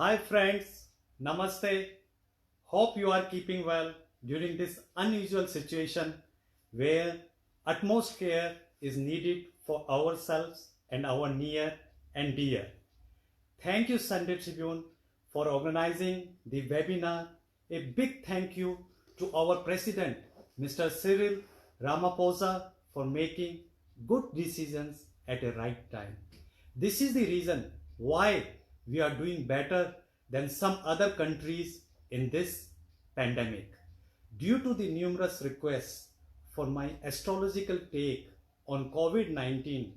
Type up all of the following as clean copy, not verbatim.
Hi friends, Namaste. Hope you are keeping well during this unusual situation where utmost care is needed for ourselves and our near and dear. Thank you Sunday Tribune for organizing the webinar. A big thank you to our President Mr. Cyril Ramaphosa for making good decisions at a right time. This is the reason why we are doing better than some other countries in this pandemic. Due to the numerous requests for my astrological take on COVID-19,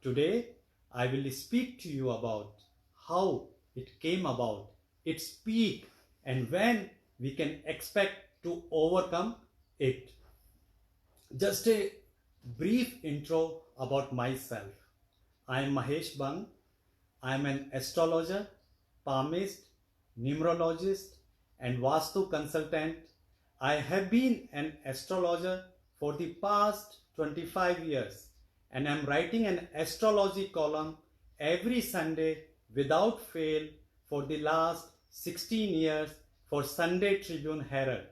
today I will speak to you about how it came about, its peak, and when we can expect to overcome it. Just a brief intro about myself. I am Mahesh Bang. I am an astrologer, palmist, numerologist, and Vastu consultant. I have been an astrologer for the past 25 years and am writing an astrology column every Sunday without fail for the last 16 years for Sunday Tribune Herald.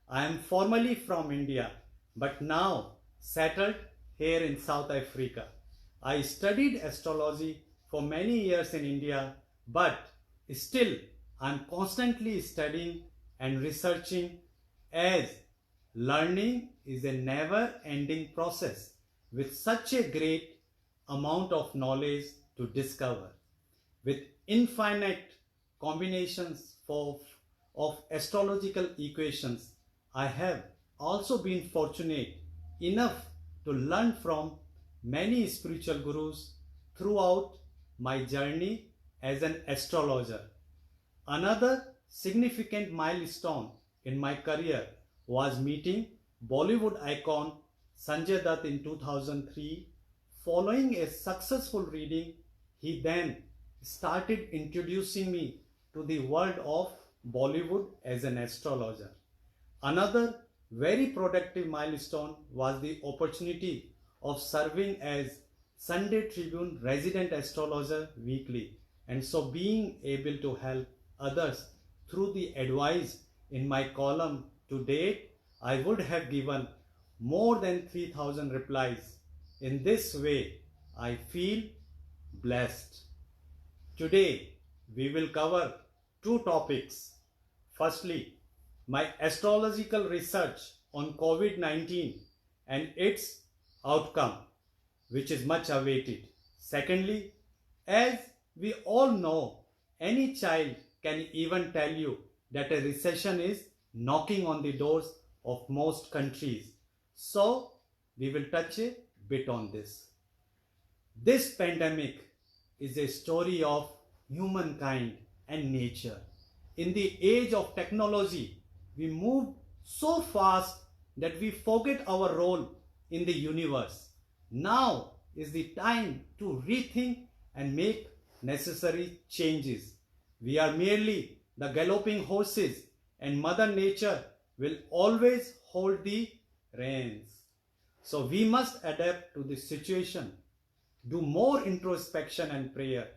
I am formerly from India but now settled here in South Africa. I studied astrology for many years in India, but still I am constantly studying and researching as learning is a never ending process with such a great amount of knowledge to discover. With infinite combinations of astrological equations, I have also been fortunate enough to learn from many spiritual gurus throughout my journey as an astrologer. Another significant milestone in my career was meeting Bollywood icon Sanjay Dutt in 2003. Following a successful reading, he then started introducing me to the world of Bollywood as an astrologer. Another very productive milestone was the opportunity of serving as Sunday Tribune resident astrologer weekly, and so being able to help others through the advice in my column. To date, I would have given more than 3,000 replies. In this way, I feel blessed. Today, we will cover two topics. Firstly, my astrological research on COVID-19 and its outcome, which is much awaited. Secondly, as we all know, any child can even tell you that a recession is knocking on the doors of most countries. So, we will touch a bit on this. This pandemic is a story of humankind and nature. In the age of technology, we move so fast that we forget our role in the universe. Now is the time to rethink and make necessary changes. We are merely the galloping horses, and Mother Nature will always hold the reins. So we must adapt to the situation, do more introspection and prayer,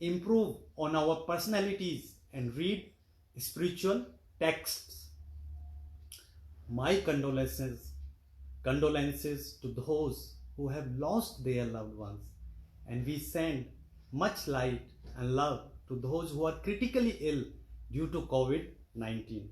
improve on our personalities, and read spiritual texts. My condolences to those who have lost their loved ones, and we send much light and love to those who are critically ill due to COVID-19.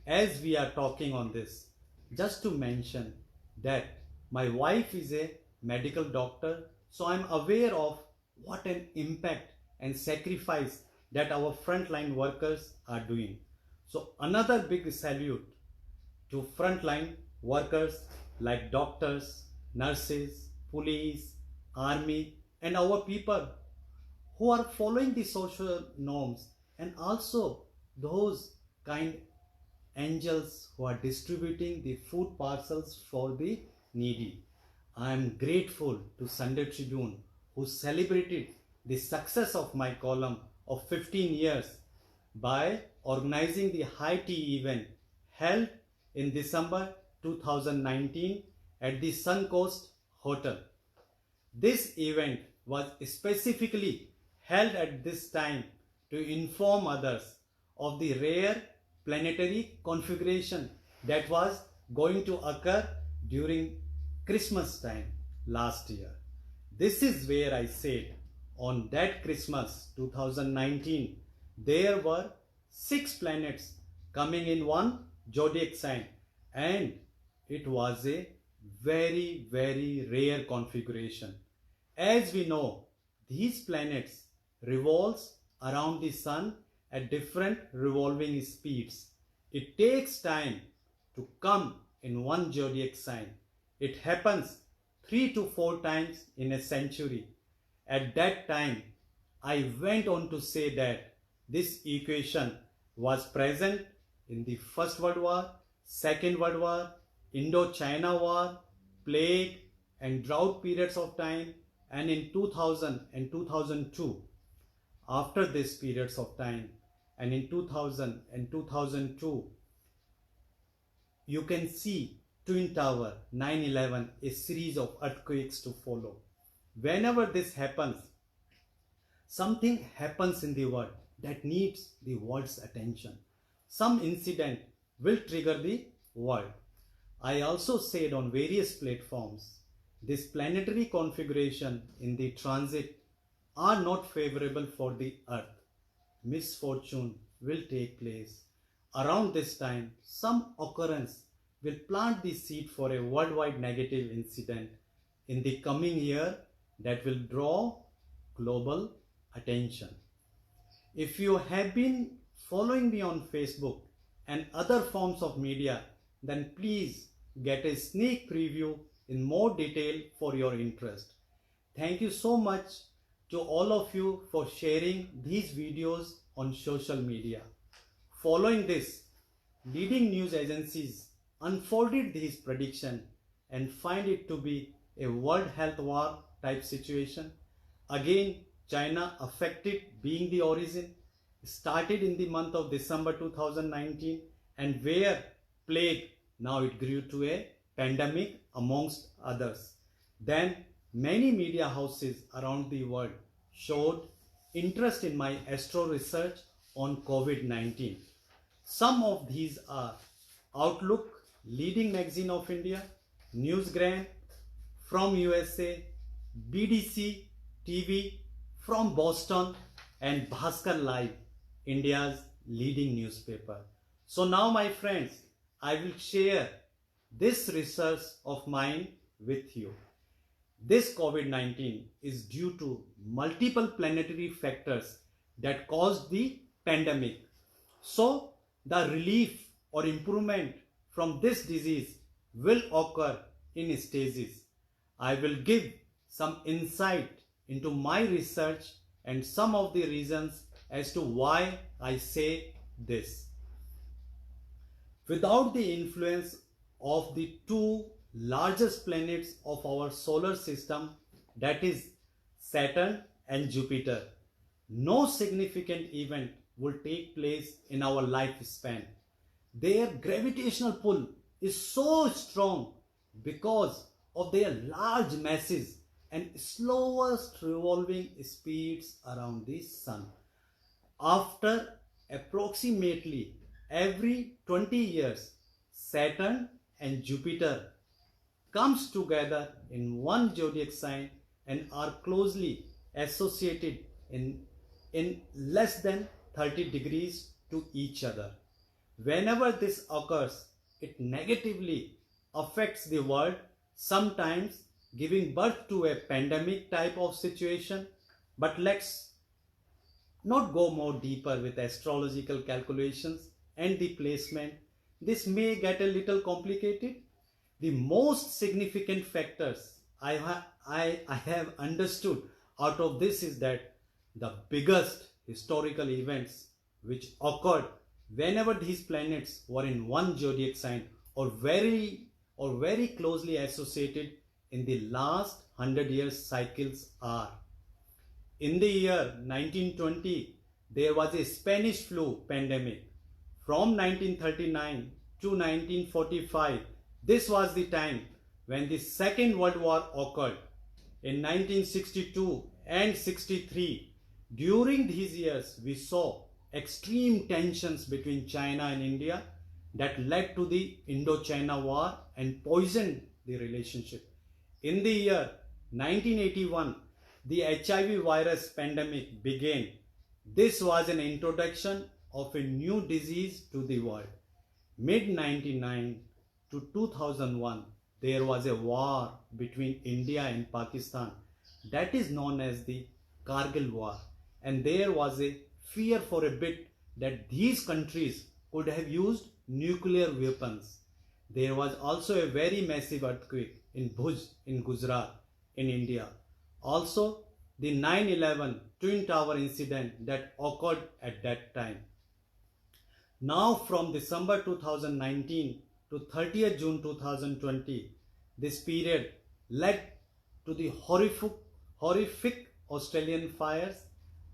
As we are talking on this, just to mention that my wife is a medical doctor, so I'm aware of what an impact and sacrifice that our frontline workers are doing. So another big salute to frontline workers like doctors, nurses, police, army, and our people who are following the social norms, and also those kind angels who are distributing the food parcels for the needy. I am grateful to Sunday Tribune who celebrated the success of my column of 15 years by organizing the high tea event held in December 2019 at the Suncoast Hotel. This event was specifically held at this time to inform others of the rare planetary configuration that was going to occur during Christmas time last year. This is where I said on that Christmas 2019 there were 6 planets coming in one zodiac sign, and it was a very rare configuration. As we know, these planets revolves around the sun at different revolving speeds. It takes time to come in one zodiac sign. It happens 3 to 4 times in a century. At that time, I went on to say that this equation was present in the First World War, Second World War, Indo-China War, plague and drought periods of time, and in 2000 and 2002. After these periods of time, and in 2000 and 2002, you can see Twin Tower, 9/11, a series of earthquakes to follow. Whenever this happens, something happens in the world that needs the world's attention. Some incident will trigger the world. I also said on various platforms, this planetary configuration in the transit are not favorable for the earth. Misfortune will take place. Around this time, some occurrence will plant the seed for a worldwide negative incident in the coming year that will draw global attention. If you have been following me on Facebook and other forms of media, then please get a sneak preview in more detail for your interest. Thank you so much to all of you for sharing these videos on social media. Following this, leading news agencies unfolded these predictions and find it to be a World Health War type situation. Again, China affected being the origin, started in the month of December 2019, and where plague, now it grew to a pandemic amongst others. Then many media houses around the world showed interest in my astro research on COVID-19. Some of these are Outlook, leading magazine of India, Newsgram from USA, BDC TV from Boston, and Bhaskar Live, India's leading newspaper. So now, my friends, I will share this research of mine with you. This COVID-19 is due to multiple planetary factors that caused the pandemic. So the relief or improvement from this disease will occur in stages. I will give some insight into my research and some of the reasons as to why I say this. Without the influence of the two largest planets of our solar system, that is Saturn and Jupiter, no significant event will take place in our lifespan. Their gravitational pull is so strong because of their large masses and slowest revolving speeds around the sun. After approximately every 20 years, Saturn and Jupiter comes together in one zodiac sign and are closely associated in less than 30 degrees to each other. Whenever this occurs, it negatively affects the world, sometimes giving birth to a pandemic type of situation. But let's not go more deeper with astrological calculations and the placement. This may get a little complicated. The most significant factors I have understood out of this is that the biggest historical events which occurred whenever these planets were in one zodiac sign or very closely associated in the last 100 years cycles are: in the year 1920, there was a Spanish flu pandemic. From 1939 to 1945, this was the time when the Second World War occurred. In 1962 and 63, During these years, we saw extreme tensions between China and India that led to the Indo-China War and poisoned the relationship. In the year 1981, the HIV virus pandemic began. This was an introduction of a new disease to the world. Mid 99 to 2001, there was a war between India and Pakistan that is known as the Kargil War, and there was a fear for a bit that these countries could have used nuclear weapons. There was also a very massive earthquake in Bhuj in Gujarat in India. Also, the 9/11 Twin Tower incident that occurred at that time. Now, from December 2019 to 30th June 2020, this period led to the horrific Australian fires,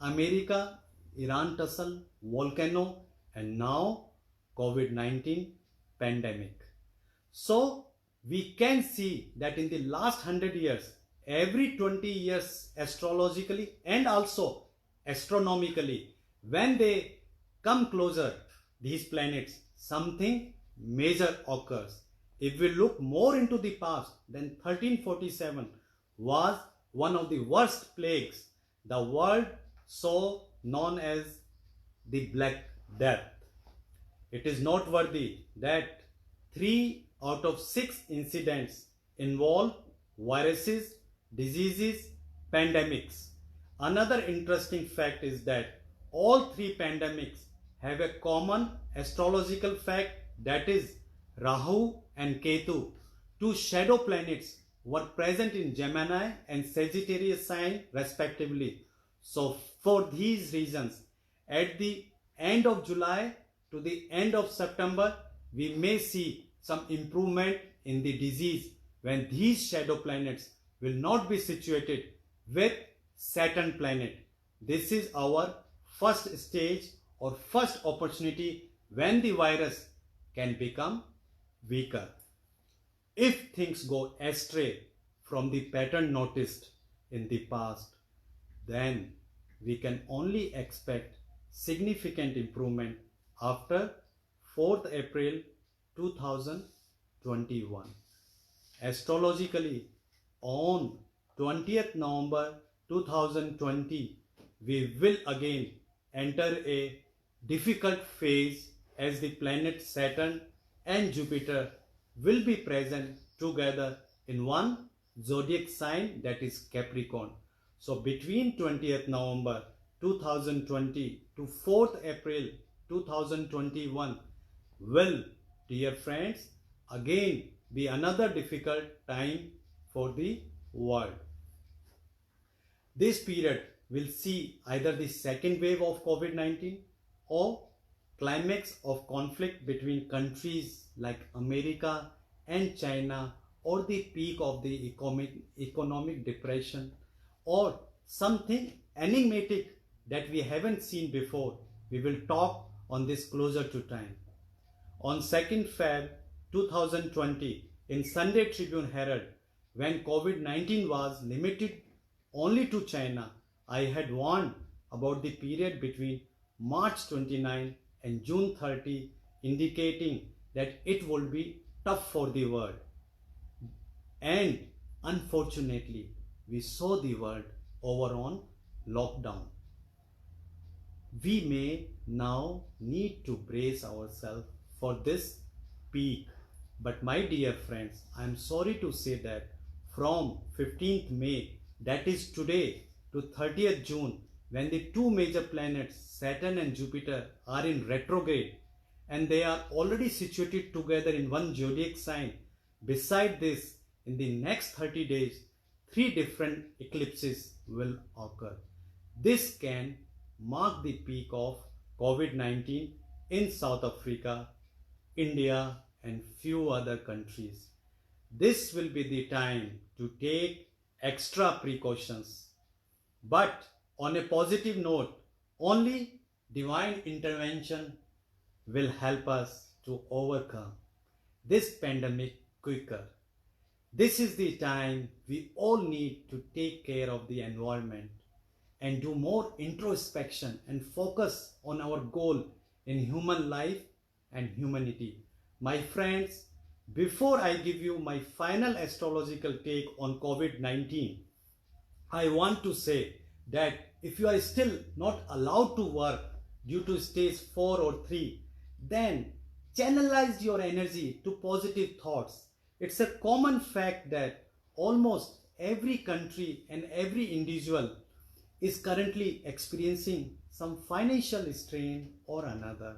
America, Iran tussle, volcano, and now COVID-19 pandemic. So we can see that in the last 100 years, every 20 years astrologically and also astronomically, when they come closer, these planets, something major occurs. If we look more into the past, then 1347 was one of the worst plagues the world saw, known as the Black Death. It is noteworthy that 3 out of 6 incidents involve viruses, diseases, pandemics. Another interesting fact is that all 3 pandemics have a common astrological fact, that is Rahu and Ketu, 2 shadow planets, were present in Gemini and Sagittarius sign respectively. So for these reasons, at the end of July to the end of September, we may see some improvement in the disease when these shadow planets will not be situated with Saturn planet. This is our first stage or first opportunity when the virus can become weaker. If things go astray from the pattern noticed in the past, then we can only expect significant improvement after 4th April 2021. Astrologically, on 20th November 2020, we will again enter a difficult phase as the planet Saturn and Jupiter will be present together in one zodiac sign, that is Capricorn. So between 20th November 2020 to 4th April 2021 will, dear friends, again be another difficult time for the world. This period will see either the second wave of COVID-19 or climax of conflict between countries like America and China, or the peak of the economic depression, or something enigmatic that we haven't seen before. We will talk on this closer to time. On 2nd Feb 2020 in Sunday Tribune Herald, when COVID-19 was limited only to China, I had warned about the period between March 29 and June 30, indicating that it would be tough for the world. And unfortunately, we saw the world over on lockdown. We may now need to brace ourselves for this peak. But my dear friends, I am sorry to say that from 15th May, that is today, to 30th June, when the 2 major planets, Saturn and Jupiter, are in retrograde and they are already situated together in one zodiac sign. Beside this, in the next 30 days, 3 different eclipses will occur. This can mark the peak of COVID-19 in South Africa, India, and few other countries. This will be the time to take extra precautions. But on a positive note, only divine intervention will help us to overcome this pandemic quicker. This is the time we all need to take care of the environment. and do more introspection and focus on our goal in human life and humanity. My friends, before I give you my final astrological take on COVID 19, I want to say that if you are still not allowed to work due to stage 4 or 3, then channelize your energy to positive thoughts. It's a common fact that almost every country and every individual is currently experiencing some financial strain or another.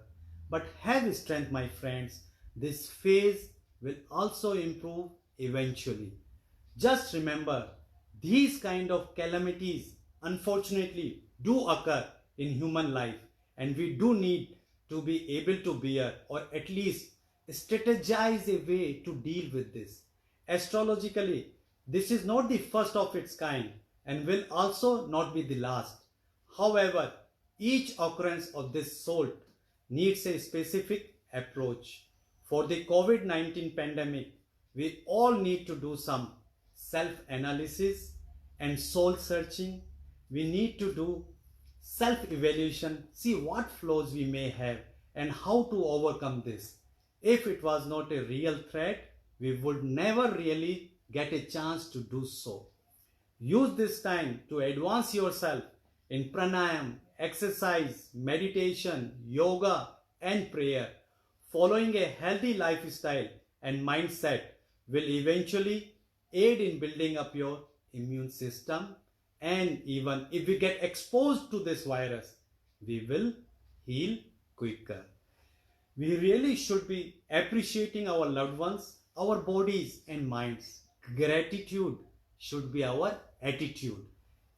But have strength, my friends. This phase will also improve eventually. Just remember, these kind of calamities unfortunately do occur in human life, and we do need to be able to bear or at least strategize a way to deal with this. Astrologically, this is not the first of its kind and will also not be the last. However, each occurrence of this sort needs a specific approach. For the COVID 19 pandemic, we all need to do some self analysis and soul searching. We need to do self evaluation, see what flaws we may have and how to overcome this. If it was not a real threat, we would never really get a chance to do so. Use this time to advance yourself in pranayam, exercise, meditation, yoga, and prayer. Following a healthy lifestyle and mindset will eventually aid in building up your immune system. And even if we get exposed to this virus, we will heal quicker. We really should be appreciating our loved ones, our bodies and minds. Gratitude should be our attitude.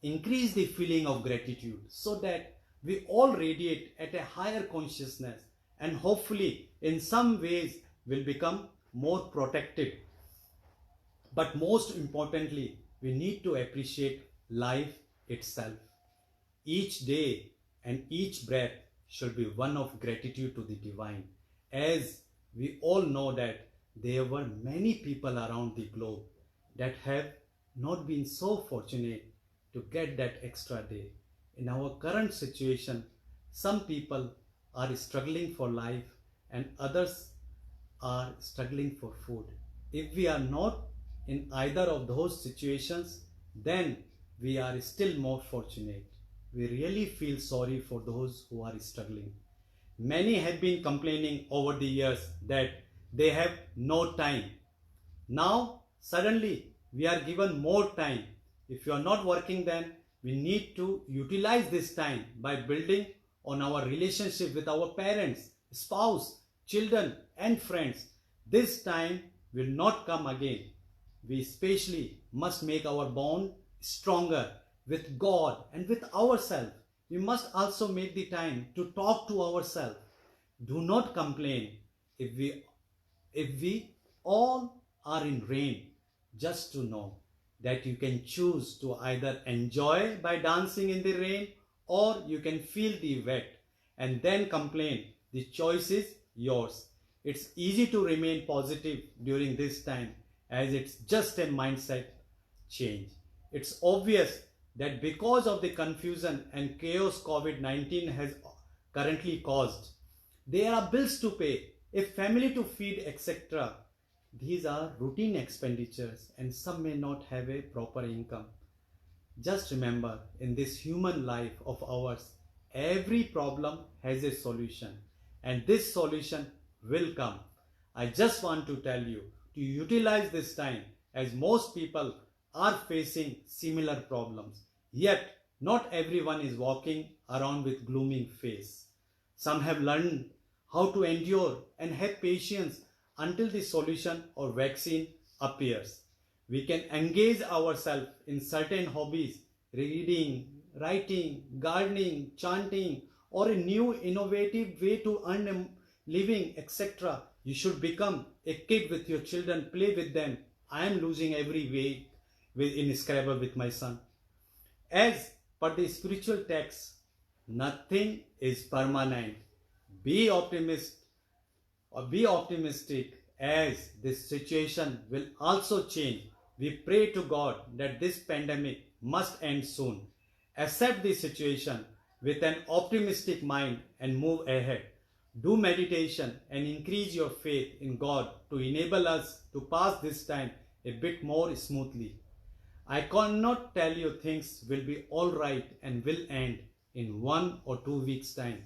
Increase the feeling of gratitude so that we all radiate at a higher consciousness and hopefully in some ways will become more protected. But most importantly, we need to appreciate life itself. Each day and each breath should be one of gratitude to the divine, as we all know that there were many people around the globe that have not been so fortunate to get that extra day. In our current situation, some people are struggling for life and others are struggling for food. If we are not in either of those situations, then we are still more fortunate. We really feel sorry for those who are struggling. Many have been complaining over the years that they have no time. Now, suddenly, we are given more time. If you are not working, then we need to utilize this time by building on our relationship with our parents, spouse, children, and friends. This time will not come again. We especially must make our bond stronger with God and with ourselves. We must also make the time to talk to ourselves. Do not complain if we all are in rain. Just to know that you can choose to either enjoy by dancing in the rain or you can feel the wet and then complain. The choice is yours. It's easy to remain positive during this time as it's just a mindset change. It's obvious that because of the confusion and chaos COVID-19 has currently caused, there are bills to pay, a family to feed, etc. These are routine expenditures and some may not have a proper income. Just remember, in this human life of ours, every problem has a solution and this solution will come. I just want to tell you to utilize this time as most people are facing similar problems. Yet, not everyone is walking around with glooming face. Some have learned how to endure and have patience until the solution or vaccine appears. We can engage ourselves in certain hobbies, reading, writing, gardening, chanting, or a new innovative way to earn a living, etc. You should become a kid with your children, play with them. I am losing every week in Scrabble with my son. As per the spiritual text, nothing is permanent. Be optimistic as this situation will also change. We pray to God that this pandemic must end soon. Accept the situation with an optimistic mind and move ahead. Do meditation and increase your faith in God to enable us to pass this time a bit more smoothly. I cannot tell you things will be alright and will end in 1 or 2 weeks' time,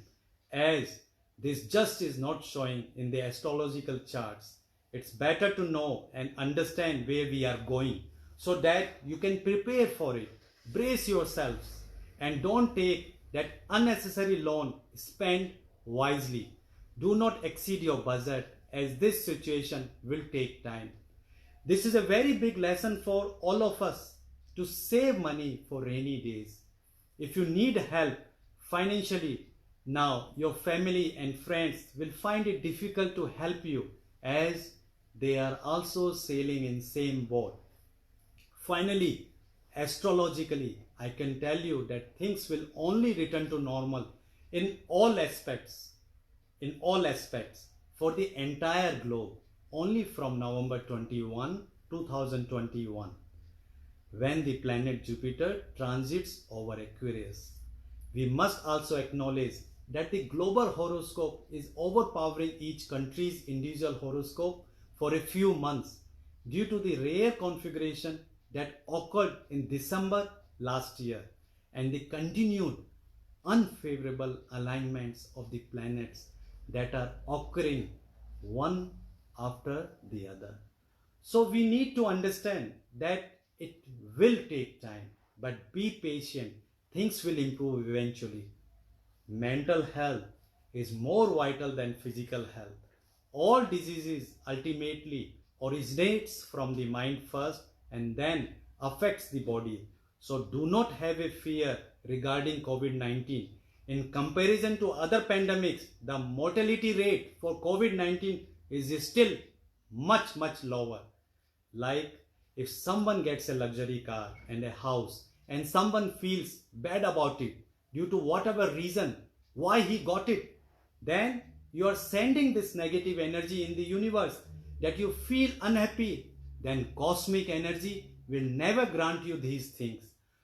as this just is not showing in the astrological charts. It's better to know and understand where we are going so that you can prepare for it. Brace yourselves and don't take that unnecessary loan. Spend wisely. Do not exceed your budget, as this situation will take time. This is a very big lesson for all of us to save money for rainy days. If you need help financially now, your family and friends will find it difficult to help you, as they are also sailing in same boat. Finally, astrologically, I can tell you that things will only return to normal in all aspects, for the entire globe only from November 21, 2021, when the planet Jupiter transits over Aquarius. We must also acknowledge that the global horoscope is overpowering each country's individual horoscope for a few months due to the rare configuration that occurred in December last year and the continued unfavorable alignments of the planets that are occurring one after the other. So we need to understand that it will take time, but be patient. Things will improve eventually. Mental health is more vital than physical health. All diseases ultimately originates from the mind first and then affects the body. So do not have a fear regarding COVID-19. In comparison to other pandemics, the mortality rate for COVID-19 is still much lower. Like if someone gets a luxury car and a house and someone feels bad about it due to whatever reason why he got it, then you are sending this negative energy in the universe that you feel unhappy. Then cosmic energy will never grant you these things.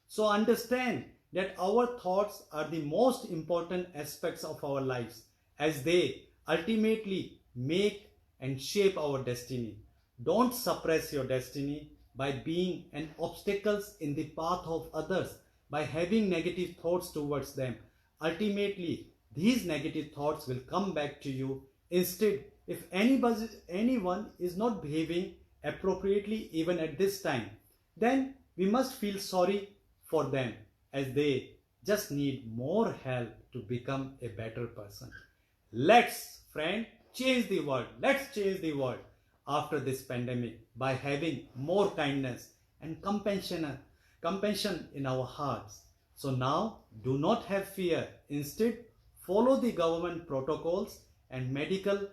So understand that our thoughts are the most important aspects of our lives, as they ultimately make and shape our destiny. Don't suppress your destiny by being an obstacle in the path of others, by having negative thoughts towards them. Ultimately, these negative thoughts will come back to you. Instead, if anyone is not behaving appropriately even at this time, then we must feel sorry for them, as they just need more help to become a better person. Let's, friend, change the world. Let's change the world after this pandemic by having more kindness and compassion in our hearts. So now, do not have fear. Instead, follow the government protocols and medical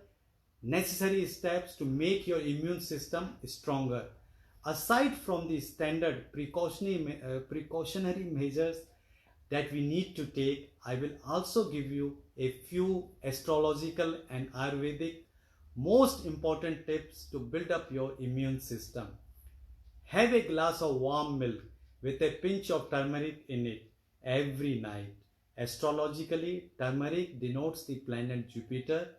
necessary steps to make your immune system stronger. Aside from the standard precautionary measures that we need to take, I will also give you a few astrological and Ayurvedic most important tips to build up your immune system. Have a glass of warm milk with a pinch of turmeric in it every night. Astrologically, turmeric denotes the planet Jupiter,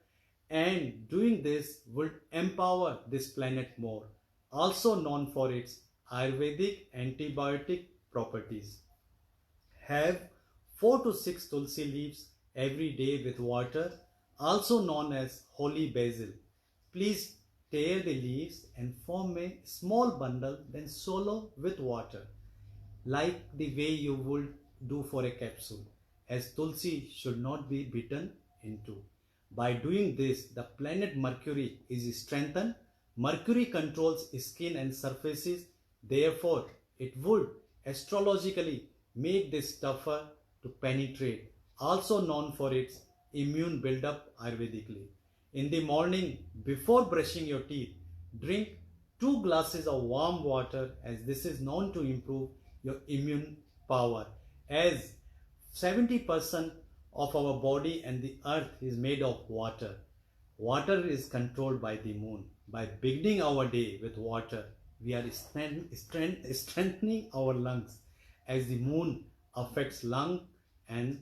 and doing this would empower this planet more, also known for its Ayurvedic antibiotic properties. Have 4 to 6 tulsi leaves every day with water, also known as holy basil. Please tear the leaves and form a small bundle, then swallow with water, like the way you would do for a capsule, as tulsi should not be bitten into. By doing this, the planet Mercury is strengthened. Mercury controls skin and surfaces, therefore it would astrologically make this tougher to penetrate, also known for its immune build-up Ayurvedically. In the morning, before brushing your teeth, drink 2 glasses of warm water, as this is known to improve your immune power, as 70% of our body and the earth is made of water. Water is controlled by the moon. By beginning our day with water, we are strengthening our lungs, as the moon affects lung and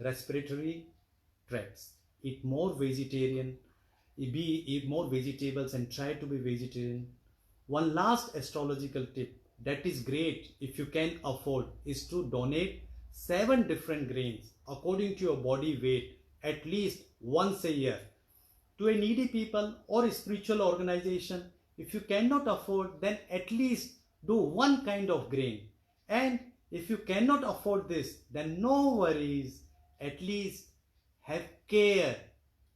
respiratory tracts. Eat more vegetarian, eat more vegetables and try to be vegetarian. One last astrological tip that is great if you can afford is to donate 7 different grains according to your body weight at least once a year to a needy people or a spiritual organization. If you cannot afford, then at least do one kind of grain. And if you cannot afford this, then no worries. At least have care,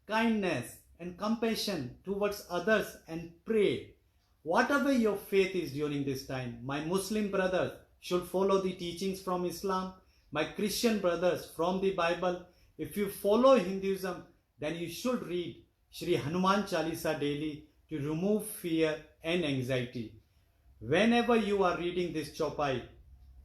kindness, and compassion towards others and pray. Whatever your faith is during this time, my Muslim brothers should follow the teachings from Islam, my Christian brothers from the Bible. If you follow Hinduism, then you should read Shri Hanuman Chalisa daily to remove fear and anxiety. Whenever you are reading this chopai,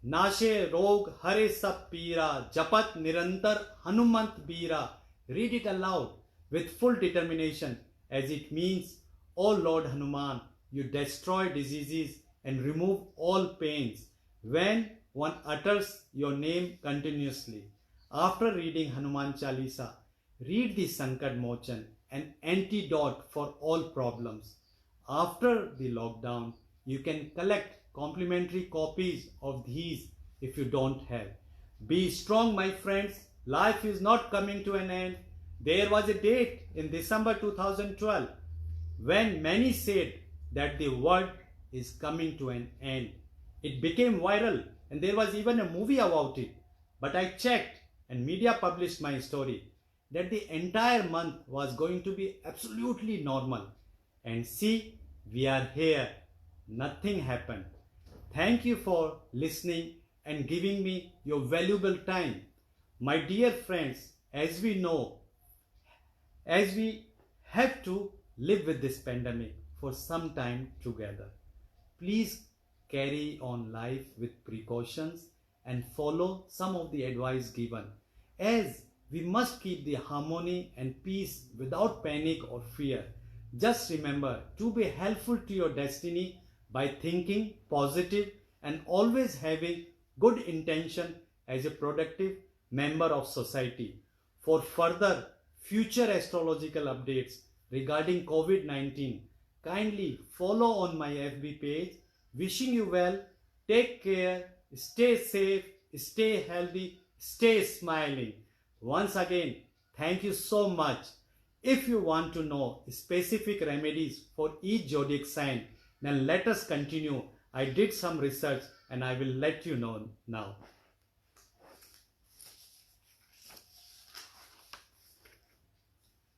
Nashe Rog Hare Sab Pira Japat Nirantar Hanumant Bira, read it aloud with full determination, as it means, O Lord Hanuman, you destroy diseases and remove all pains when one utters your name continuously. After reading Hanuman Chalisa, read the Sankat Mochan, an antidote for all problems. After the lockdown, you can collect complimentary copies of these if you don't have. Be strong, my friends. Life is not coming to an end. There was a date in December 2012 when many said that the world is coming to an end. It became viral and there was even a movie about it. But I checked and media published my story that the entire month was going to be absolutely normal. And see, we are here. Nothing happened. Thank you for listening and giving me your valuable time. My dear friends, as we know, as we have to live with this pandemic for some time together, please carry on life with precautions and follow some of the advice given, as we must keep the harmony and peace without panic or fear. Just remember to be helpful to your destiny by thinking positive and always having good intention as a productive member of society. For further future astrological updates regarding COVID-19, kindly follow on my FB page. Wishing you well, take care, stay safe, stay healthy, stay smiling. Once again, thank you so much. If you want to know specific remedies for each zodiac sign, then let us continue. I did some research and I will let you know now.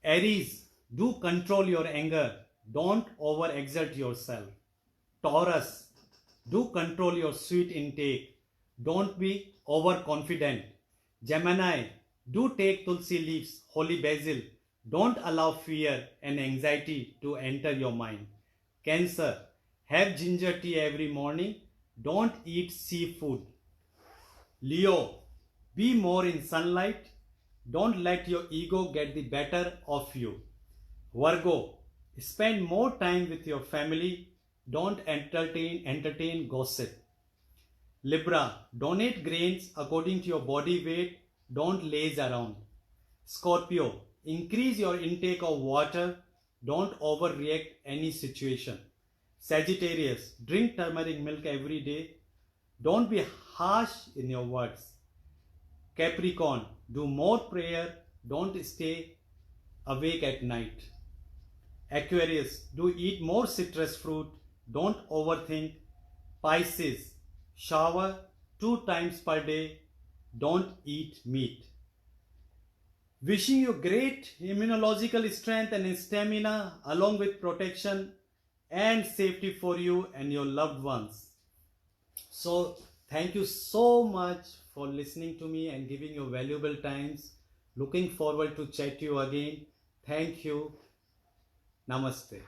Aries, do control your anger. Don't overexert yourself. Taurus, do control your sweet intake. Don't be overconfident. Gemini, do take tulsi leaves, holy basil. Don't allow fear and anxiety to enter your mind. Cancer, have ginger tea every morning. Don't eat seafood. Leo, be more in sunlight. Don't let your ego get the better of you. Virgo, spend more time with your family. Don't entertain gossip. Libra, donate grains according to your body weight. Don't laze around. Scorpio, increase your intake of water. Don't overreact any situation. Sagittarius, drink turmeric milk every day. Don't be harsh in your words. Capricorn, do more prayer. Don't stay awake at night. Aquarius, do eat more citrus fruit. Don't overthink. Pisces, shower 2 times per day. Don't eat meat. Wishing you great immunological strength and stamina along with protection and safety for you and your loved ones. So thank you so much for listening to me and giving your valuable times. Looking forward to chat you again. Thank you. Namaste.